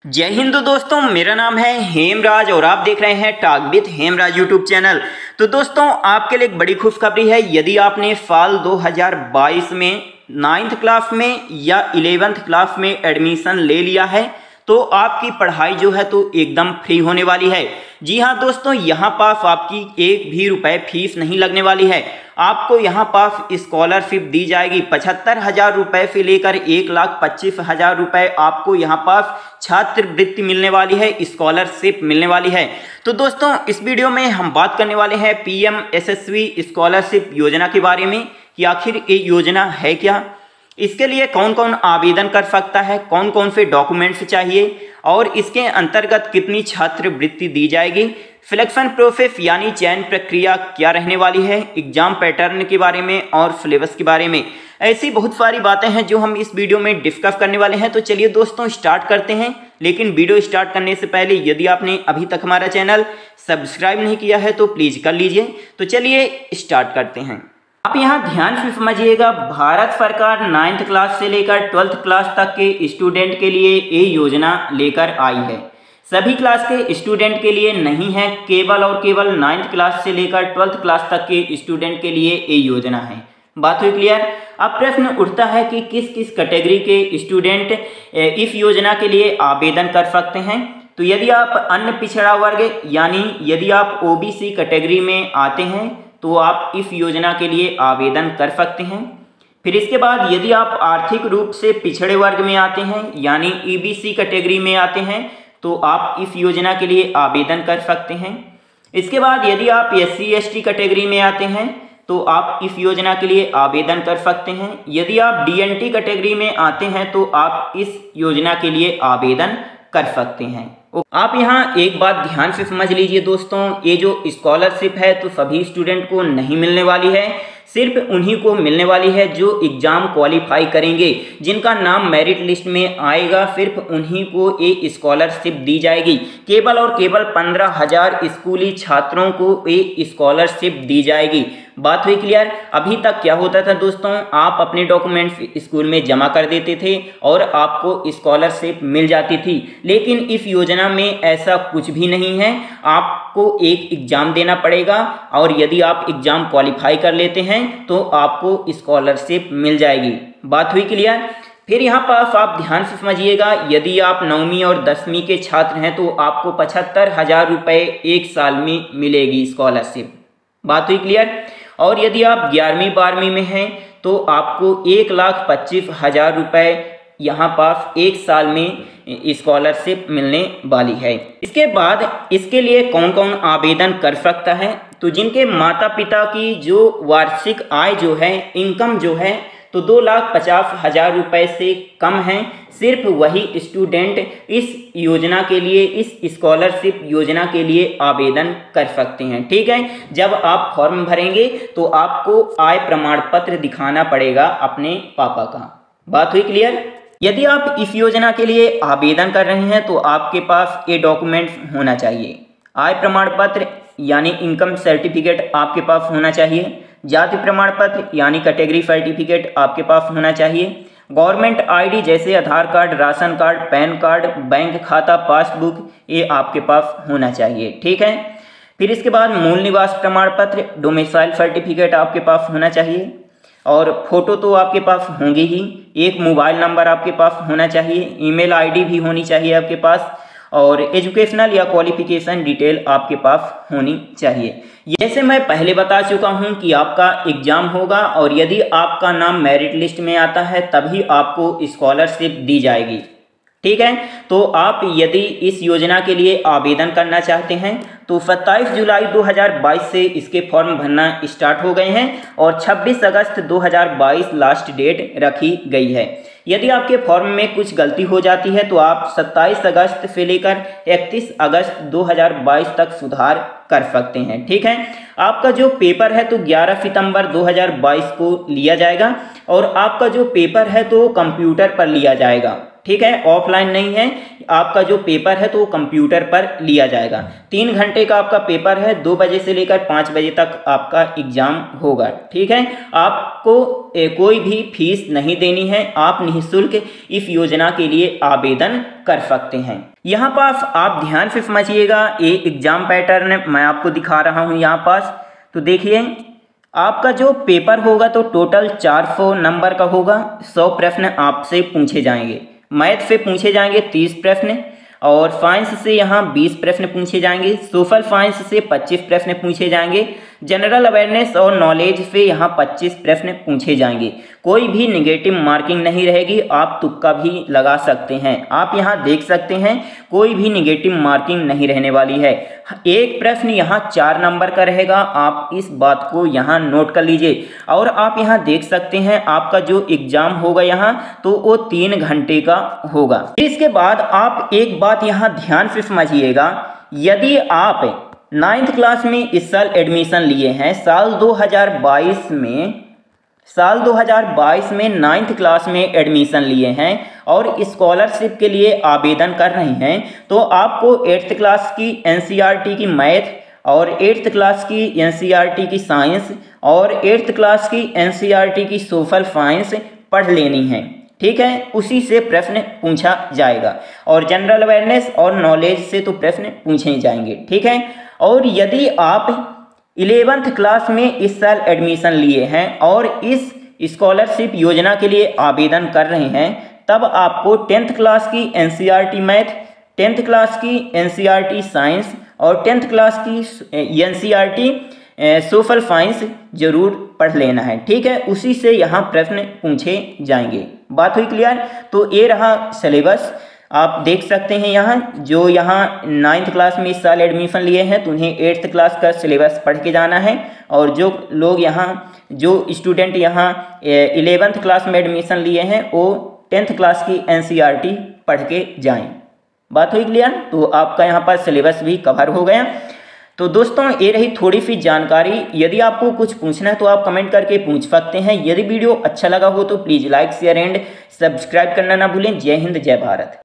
जय हिंद दोस्तों, मेरा नाम है हेमराज और आप देख रहे हैं talk with Hemraj YouTube channel. तो दोस्तों, आपके लिए एक बड़ी खुशखबरी है। यदि आपने साल 2022 में 9th क्लास में या 11th क्लास में एडमिशन ले लिया है तो आपकी पढ़ाई जो है तो एकदम फ्री होने वाली है। जी हाँ दोस्तों, यहाँ पास आपकी एक भी रुपए फीस नहीं लगने वाली है। आपको यहाँ पास स्कॉलरशिप दी जाएगी 75,000 रुपए से लेकर 1,25,000 रुपए आपको यहाँ पास छात्रवृत्ति मिलने वाली है, स्कॉलरशिप मिलने वाली है। तो दोस्तों, इस वीडियो में हम बात करने वाले हैं पीएम यशस्वी स्कॉलरशिप योजना के बारे में कि आखिर ये योजना है क्या, इसके लिए कौन कौन आवेदन कर सकता है, कौन कौन से डॉक्यूमेंट्स चाहिए और इसके अंतर्गत कितनी छात्रवृत्ति दी जाएगी, सिलेक्शन प्रोसेस यानी चयन प्रक्रिया क्या रहने वाली है, एग्जाम पैटर्न के बारे में और सिलेबस के बारे में। ऐसी बहुत सारी बातें हैं जो हम इस वीडियो में डिस्कस करने वाले हैं। तो चलिए दोस्तों, स्टार्ट करते हैं। लेकिन वीडियो स्टार्ट करने से पहले यदि आपने अभी तक हमारा चैनल सब्सक्राइब नहीं किया है तो प्लीज़ कर लीजिए। तो चलिए स्टार्ट करते हैं। आप यहाँ ध्यान से समझिएगा, भारत सरकार 9th क्लास से लेकर 12th क्लास तक के स्टूडेंट के लिए ये योजना लेकर आई है। सभी क्लास के स्टूडेंट के लिए नहीं है, केवल और केवल 9th क्लास से लेकर 12th क्लास तक के स्टूडेंट के लिए ये योजना है। बात हुई क्लियर। अब प्रश्न उठता है कि किस किस कैटेगरी के स्टूडेंट इस योजना के लिए आवेदन कर सकते हैं। तो यदि आप अन्य पिछड़ा वर्ग यानी यदि आप ओबीसी कैटेगरी में आते हैं तो आप इस योजना के लिए आवेदन कर सकते हैं। फिर इसके बाद यदि आप आर्थिक रूप से पिछड़े वर्ग में आते हैं यानी ईबीसी कैटेगरी में आते हैं तो आप इस योजना के लिए आवेदन कर सकते हैं। इसके बाद यदि आप एससी एसटी कैटेगरी में आते हैं तो आप इस योजना के लिए आवेदन कर सकते हैं। यदि आप डीएनटी कैटेगरी में आते हैं तो आप इस योजना के लिए आवेदन कर सकते हैं। आप यहाँ एक बात ध्यान से समझ लीजिए दोस्तों, ये जो स्कॉलरशिप है तो सभी स्टूडेंट को नहीं मिलने वाली है, सिर्फ उन्हीं को मिलने वाली है जो एग्जाम क्वालिफाई करेंगे, जिनका नाम मेरिट लिस्ट में आएगा, सिर्फ उन्हीं को ये स्कॉलरशिप दी जाएगी। केवल और केवल 15,000 स्कूली छात्रों को ये स्कॉलरशिप दी जाएगी। बात हुई क्लियर। अभी तक क्या होता था दोस्तों, आप अपने डॉक्यूमेंट्स स्कूल में जमा कर देते थे और आपको स्कॉलरशिप मिल जाती थी, लेकिन इस योजना में ऐसा कुछ भी नहीं है। आपको एक एग्जाम देना पड़ेगा और यदि आप एग्जाम क्वालिफाई कर लेते हैं तो आपको स्कॉलरशिप मिल जाएगी। बात हुई क्लियर। फिर यहाँ पर आप ध्यान से समझिएगा, यदि आप 9वीं और 10वीं के छात्र हैं तो आपको 75,000 रुपये एक साल में मिलेगी स्कॉलरशिप। बात हुई क्लियर। और यदि आप 11वीं 12वीं में हैं तो आपको 1,25,000 रुपये यहाँ पास एक साल में स्कॉलरशिप मिलने वाली है। इसके बाद इसके लिए कौन कौन आवेदन कर सकता है, तो जिनके माता पिता की जो वार्षिक आय जो है, इनकम जो है तो 2,50,000 रुपये से कम है, सिर्फ वही स्टूडेंट इस योजना के लिए, इस स्कॉलरशिप योजना के लिए आवेदन कर सकते हैं। ठीक है। जब आप फॉर्म भरेंगे तो आपको आय प्रमाण पत्र दिखाना पड़ेगा अपने पापा का। बात हुई क्लियर। यदि आप इस योजना के लिए आवेदन कर रहे हैं तो आपके पास ये डॉक्यूमेंट्स होना चाहिए। आय प्रमाण पत्र यानी इनकम सर्टिफिकेट आपके पास होना चाहिए। जाति प्रमाण पत्र यानी कैटेगरी सर्टिफिकेट आपके पास होना चाहिए। गवर्नमेंट आईडी जैसे Aadhaar card, ration card, PAN card, bank खाता, पासबुक, ये आपके पास होना चाहिए। ठीक है। फिर इसके बाद मूल निवास प्रमाण पत्र, डोमिसाइल सर्टिफिकेट आपके पास होना चाहिए और फोटो तो आपके पास होंगी ही। एक मोबाइल नंबर आपके पास होना चाहिए, ईमेल आईडी भी होनी चाहिए आपके पास और एजुकेशनल या क्वालिफिकेशन डिटेल आपके पास होनी चाहिए। जैसे मैं पहले बता चुका हूं कि आपका एग्जाम होगा और यदि आपका नाम मेरिट लिस्ट में आता है तभी आपको स्कॉलरशिप दी जाएगी। ठीक है। तो आप यदि इस योजना के लिए आवेदन करना चाहते हैं तो 27 जुलाई 2022 से इसके फॉर्म भरना स्टार्ट हो गए हैं और 26 अगस्त 2022 लास्ट डेट रखी गई है। यदि आपके फॉर्म में कुछ गलती हो जाती है तो आप 27 अगस्त से लेकर 31 अगस्त 2022 तक सुधार कर सकते हैं। ठीक है। आपका जो पेपर है तो 11 सितंबर 2022 को लिया जाएगा और आपका जो पेपर है तो कंप्यूटर पर लिया जाएगा। ठीक है, ऑफलाइन नहीं है। आपका जो पेपर है तो वो कंप्यूटर पर लिया जाएगा। 3 घंटे का आपका पेपर है, 2 बजे से लेकर 5 बजे तक आपका एग्जाम होगा। ठीक है, आपको कोई भी फीस नहीं देनी है, आप निःशुल्क इस योजना के लिए आवेदन कर सकते हैं। यहाँ पास आप ध्यान से समझिएगा, ये एग्जाम पैटर्न मैं आपको दिखा रहा हूँ यहाँ पास। तो देखिए, आपका जो पेपर होगा तो टोटल 400 नंबर का होगा। 100 प्रश्न आपसे पूछे जाएंगे। मैथ से पूछे जाएंगे 30 प्रश्न, और साइंस से यहाँ 20 प्रश्न पूछे जाएंगे। सोशल साइंस से 25 प्रश्न पूछे जाएंगे। जनरल अवेयरनेस और नॉलेज से यहाँ 25 प्रश्न पूछे जाएंगे। कोई भी नेगेटिव मार्किंग नहीं रहेगी, आप तुक्का भी लगा सकते हैं। आप यहाँ देख सकते हैं कोई भी नेगेटिव मार्किंग नहीं रहने वाली है। एक प्रश्न यहाँ 4 नंबर का रहेगा, आप इस बात को यहाँ नोट कर लीजिए। और आप यहाँ देख सकते हैं आपका जो एग्जाम होगा यहाँ तो वो 3 घंटे का होगा। इसके बाद आप एक बात यहाँ ध्यान से समझिएगा, यदि आप 9th क्लास में इस साल एडमिशन लिए हैं, साल 2022 में 9th क्लास में एडमिशन लिए हैं और स्कॉलरशिप के लिए आवेदन कर रहे हैं, तो आपको 8th क्लास की एनसीईआरटी की मैथ और 8th क्लास की एनसीईआरटी की साइंस और 8th क्लास की एनसीईआरटी की सोशल साइंस पढ़ लेनी है। ठीक है, उसी से प्रश्न पूछा जाएगा और जनरल अवेयरनेस और नॉलेज से तो प्रश्न पूछे जाएंगे। ठीक है, और यदि आप 11th क्लास में इस साल एडमिशन लिए हैं और इस स्कॉलरशिप योजना के लिए आवेदन कर रहे हैं, तब आपको 10th क्लास की एनसीईआरटी मैथ, 10th क्लास की एनसीईआरटी साइंस और 10th क्लास की एनसीईआरटी सोशल साइंस जरूर पढ़ लेना है। ठीक है, उसी से यहाँ प्रश्न पूछे जाएंगे। बात हुई क्लियर? तो ये रहा सिलेबस, आप देख सकते हैं यहाँ जो यहाँ 9th क्लास में इस साल एडमिशन लिए हैं तो उन्हें 8th क्लास का सिलेबस पढ़ के जाना है, और जो लोग यहाँ जो स्टूडेंट यहाँ 11th क्लास में एडमिशन लिए हैं वो 10th क्लास की एनसीईआरटी पढ़ के जाएं। बात हुई क्लियर? तो आपका यहाँ पर सिलेबस भी कवर हो गया। तो दोस्तों, ये रही थोड़ी सी जानकारी। यदि आपको कुछ पूछना है तो आप कमेंट करके पूछ सकते हैं। यदि वीडियो अच्छा लगा हो तो please like share and subscribe करना ना भूलें। जय हिंद, जय भारत।